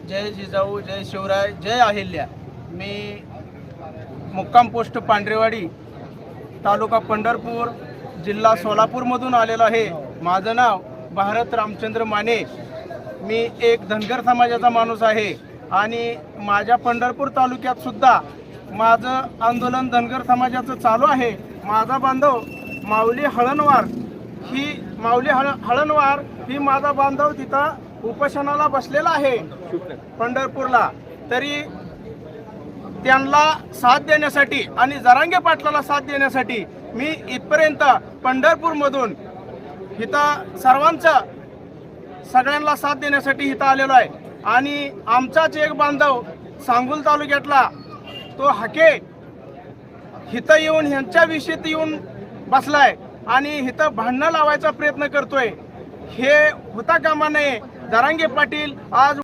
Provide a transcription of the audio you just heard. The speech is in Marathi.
जय जिजाऊ, जय शिवराय, जय अहिल्या। मी मुक्काम पोस्ट पांढरेवाडी, तालुका पंढरपूर, जिल्हा सोलापूरमधून आलेलो आहे। माझं नाव भारत रामचंद्र माने। मी एक धनगर समाजाचा माणूस आहे आणि माझ्या पंढरपूर तालुक्यात सुद्धा माझं आंदोलन धनगर समाजाचं चालू आहे। माझा बांधव माऊली हळणवार ही माझा बांधव तिथं उपोषणाला बसलेला आहे पंढरपूरला। तरी त्यांना साथ देण्यासाठी आणि जरांगे पाटलाला साथ देण्यासाठी मी इथपर्यंत पंढरपूरमधून इथं सगळ्यांना साथ देण्यासाठी इथं आलेलो आहे। आणि आमचाच एक बांधव सांगोल तालुक्यातला तो हाके इथं येऊन ह्यांच्या विषयीत येऊन बसलाय आणि इथं भांडणं लावायचा प्रयत्न करतोय। हे होता कामा नये। जरांगे पाटील आज